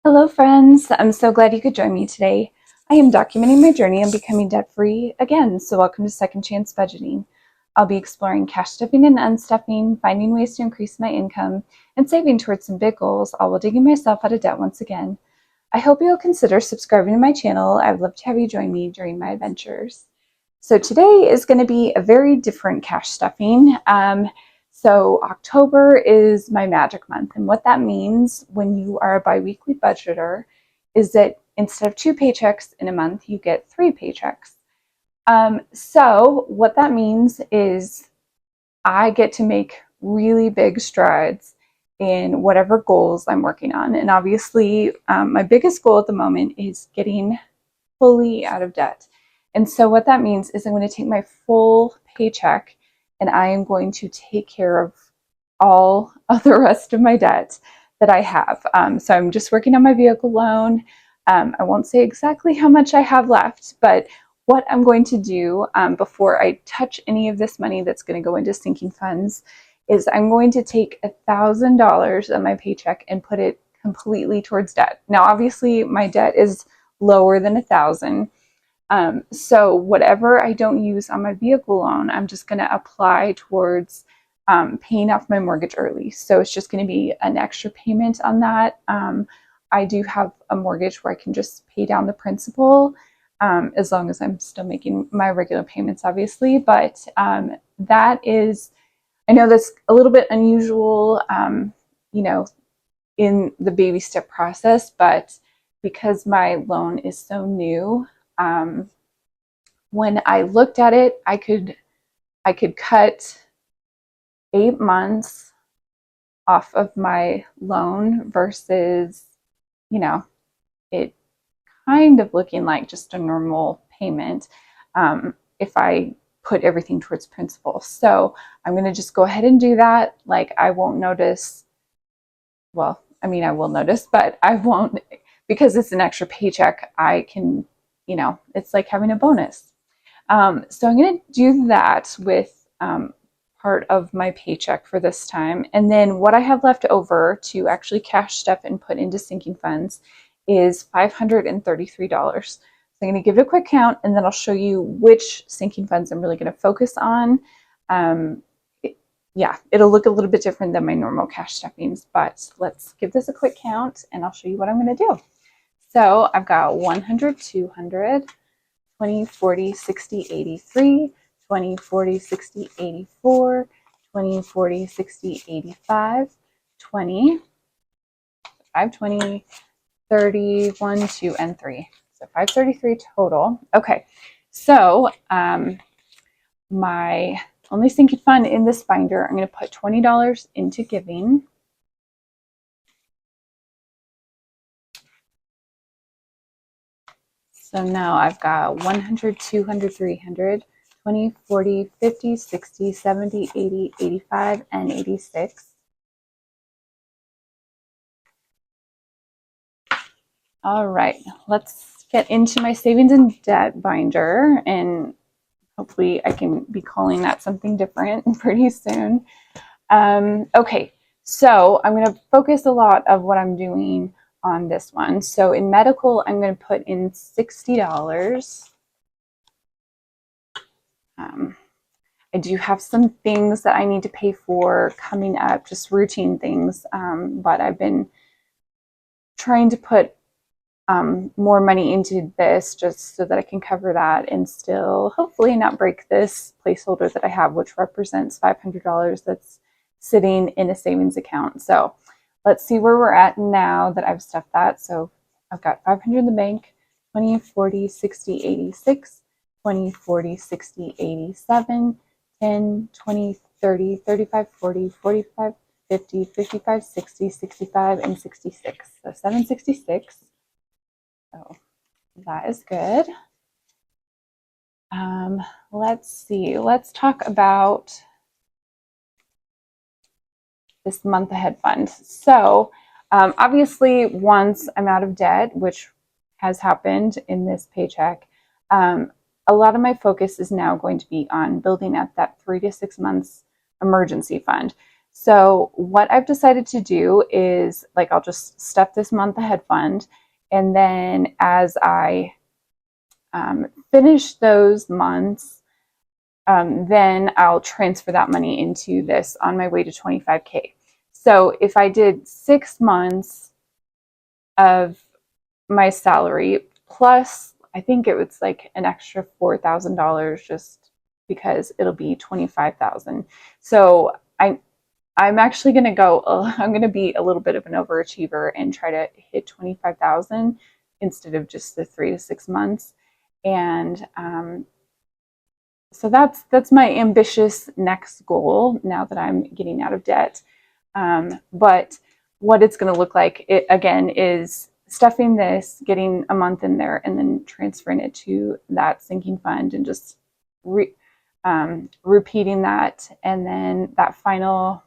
Hello, friends. I'm so glad you could join me today. I am documenting my journey on becoming debt-free again, so welcome to Second Chance Budgeting. I'll be exploring cash stuffing and unstuffing, finding ways to increase my income, and saving towards some big goals, all while digging myself out of debt once again. I hope you'll consider subscribing to my channel. I would love to have you join me during my adventures. So today is going to be a very different cash stuffing. So October is my magic month. And what that means when you are a biweekly budgeter is that instead of 2 paychecks in a month, you get 3 paychecks. So what that means is I get to make really big strides in whatever goals I'm working on. And obviously, my biggest goal at the moment is getting fully out of debt. And so what that means is I'm going to take my full paycheck and I am going to take care of all of the rest of my debt that I have. So I'm just working on my vehicle loan. I won't say exactly how much I have left, but what I'm going to do before I touch any of this money that's going to go into sinking funds is I'm going to take $1,000 of my paycheck and put it completely towards debt. Now, obviously, my debt is lower than 1,000. So whatever I don't use on my vehicle loan, I'm just going to apply towards paying off my mortgage early. So it's just going to be an extra payment on that. I do have a mortgage where I can just pay down the principal as long as I'm still making my regular payments, obviously. But that is, I know that's a little bit unusual, you know, in the baby step process, but because my loan is so new, when I looked at it, I could cut 8 months off of my loan versus, you know, it kind of looking like just a normal payment if I put everything towards principal. So I'm going to just go ahead and do that. Like, I won't notice, well, I mean, I will notice, but I won't, because it's an extra paycheck, I can, it's like having a bonus. So I'm going to do that with part of my paycheck for this time. And then what I have left over to actually cash stuff and put into sinking funds is $533. So I'm going to give it a quick count, and then I'll show you which sinking funds I'm really going to focus on. Yeah, it'll look a little bit different than my normal cash stuffings, but let's give this a quick count and I'll show you what I'm going to do. So I've got 100, 200, 20, 40, 60, 83, 20, 40, 60, 84, 20, 40, 60, 85, 20, 5, 20, 30, 1, 2, and 3. So 533 total. Okay, so my only sinking fund in this binder, I'm going to put $20 into giving. So now I've got 100, 200, 300, 20, 40, 50, 60, 70, 80, 85, and 86. All right, let's get into my savings and debt binder, and hopefully I can be calling that something different pretty soon. Okay, so I'm going to focus a lot of what I'm doing on this one. So in medical, I'm going to put in $60. I do have some things that I need to pay for coming up, just routine things, but I've been trying to put more money into this just so that I can cover that and still hopefully not break this placeholder that I have, which represents $500 that's sitting in a savings account. So let's see where we're at now that I've stuffed that. So I've got 500 in the bank, 20, 40, 60, 86, 20, 40, 60, 87, 10, 20, 30, 35, 40, 45, 50, 55, 60, 65, and 66. So 766. So that is good. Let's see. Let's talk about this month ahead fund. So obviously, once I'm out of debt, which has happened in this paycheck, a lot of my focus is now going to be on building up that 3 to 6 months emergency fund. So what I've decided to do is like I'll just step this month ahead fund, and then as I finish those months, then I'll transfer that money into this on my way to 25K. So if I did 6 months of my salary plus, I think it was like an extra $4,000 just because it'll be 25,000. So I'm actually going to go, I'm going to be a little bit of an overachiever and try to hit 25,000 instead of just the 3 to 6 months. And so that's my ambitious next goal now that I'm getting out of debt. But what it's going to look like, it, again, is stuffing this, getting a month in there, and then transferring it to that sinking fund and just repeating that. And then that final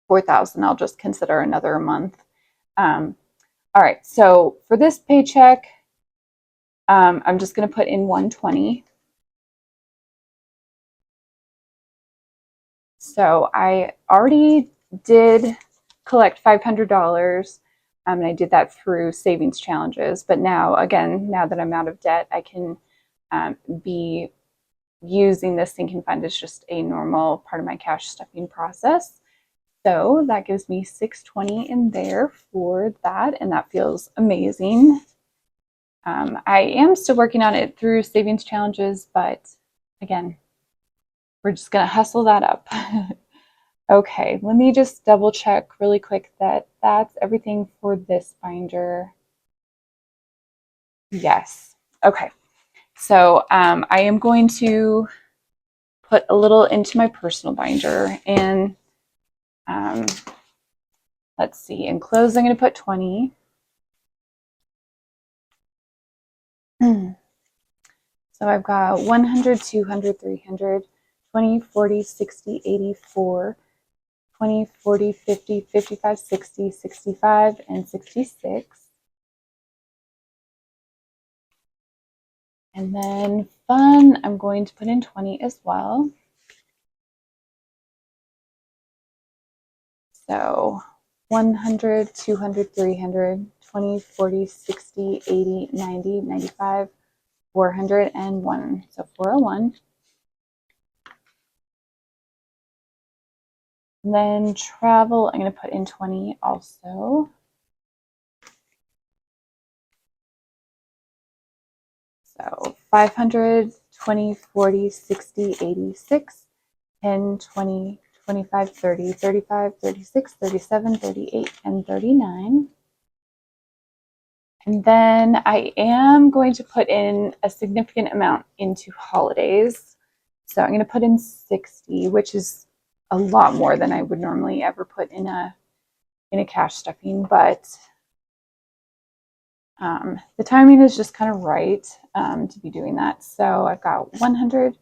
4,000, I'll just consider another month. All right, so for this paycheck, I'm just going to put in 120. So I already did collect $500, and I did that through savings challenges. But now, again, now that I'm out of debt, I can be using this sinking fund as just a normal part of my cash stuffing process. So that gives me 620 in there for that, and that feels amazing. I am still working on it through savings challenges, but again, we're just going to hustle that up. Okay, let me just double check really quick that that's everything for this binder. Yes. Okay. So I am going to put a little into my personal binder, and let's see, in clothes, I'm going to put 20. So I've got 100, 200, 300, 20, 40, 60, 84, 20, 40, 50, 55, 60, 65, and 66. And then fun, I'm going to put in 20 as well. So 100, 200, 300, 20, 40, 60, 80, 90, 95, 401. So 401. And then travel, I'm going to put in 20 also. So 500, 20, 40, 60, 86, 10, 20, 25, 30, 35, 36, 37, 38, and 39. And then I am going to put in a significant amount into holidays. So I'm going to put in 60, which is a lot more than I would normally ever put in a cash stuffing, but the timing is just kind of right to be doing that. So I've got 100,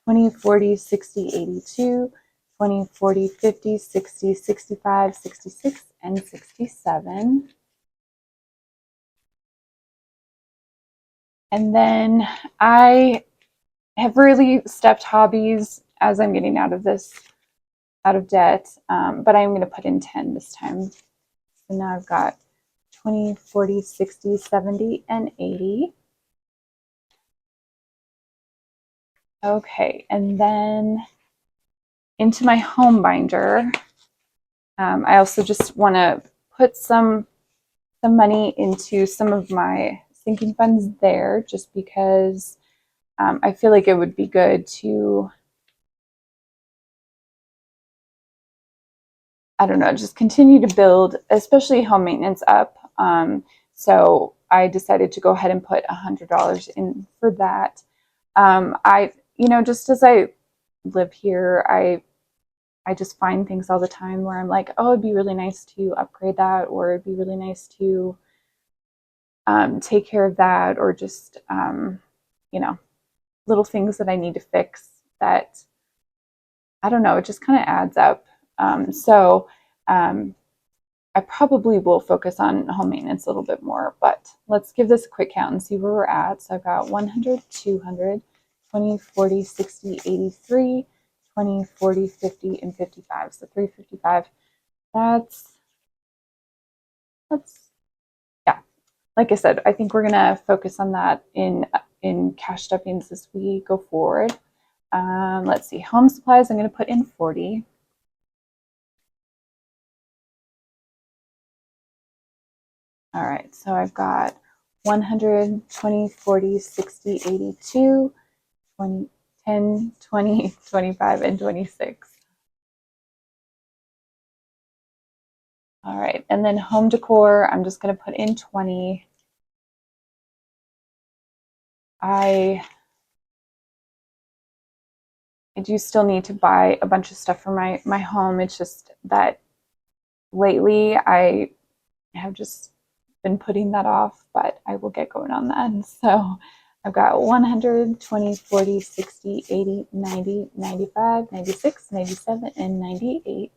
20, 40, 60, 82, 20, 40, 50, 60, 65, 66, and 67. And then I have really stepped hobbies as I'm getting out of debt, but I'm going to put in 10 this time. So now I've got 20, 40, 60, 70, and 80. Okay, and then into my home binder, I also just want to put some money into some of my sinking funds there, just because I feel like it would be good to, I don't know, just continue to build, especially home maintenance up. So I decided to go ahead and put $100 in for that. Just as I live here, I just find things all the time where I'm like, oh, it'd be really nice to upgrade that, or it'd be really nice to take care of that, or just, little things that I need to fix that, I don't know, it just kind of adds up. I probably will focus on home maintenance a little bit more, but let's give this a quick count and see where we're at. So I've got 100, 200, 20, 40, 60, 83, 20, 40, 50, and 55. So 355. That's yeah. Like I said, I think we're gonna focus on that in cash stuffings as we go forward. Let's see, home supplies. I'm gonna put in 40. All right, so I've got 100, 20, 40, 60, 82, 20, 10, 20, 25, and 26. All right, and then home decor, I'm just going to put in 20. I do still need to buy a bunch of stuff for my home. It's just that lately I have just been putting that off, but I will get going on that. So I've got 100, 20, 40, 60, 80, 90, 95, 96, 97, and 98.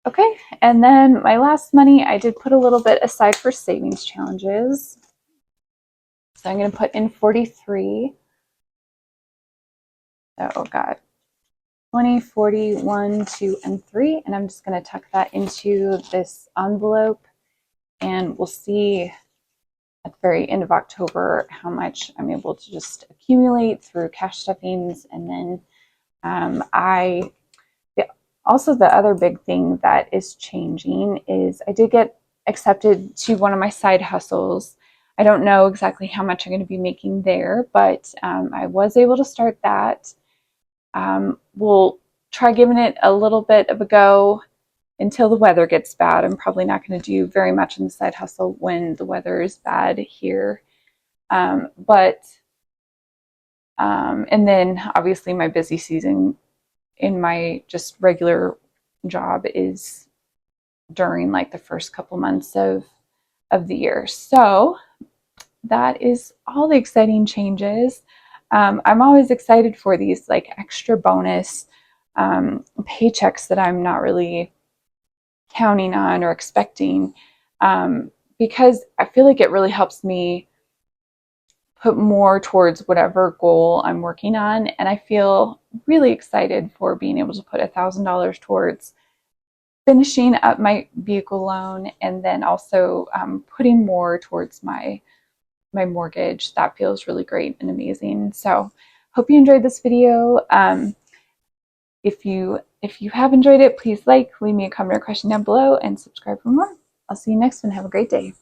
Okay, and then my last money, I did put a little bit aside for savings challenges. So I'm going to put in 43. So got 20, 40, 1, 2, and 3. And I'm just going to tuck that into this envelope. And we'll see at the very end of October how much I'm able to just accumulate through cash stuffings. And then also the other big thing that is changing is I did get accepted to one of my side hustles. I don't know exactly how much I'm going to be making there, but I was able to start that. We'll try giving it a little bit of a go until the weather gets bad. I'm probably not going to do very much in the side hustle when the weather is bad here. And then obviously my busy season in my just regular job is during like the first couple months of the year. So that is all the exciting changes. I'm always excited for these like extra bonus paychecks that I'm not really counting on or expecting, because I feel like it really helps me put more towards whatever goal I'm working on. And I feel really excited for being able to put $1,000 towards finishing up my vehicle loan, and then also putting more towards my mortgage. That feels really great and amazing. So hope you enjoyed this video. If you have enjoyed it, please leave me a comment or question down below and subscribe for more. I'll see you next one. Have a great day.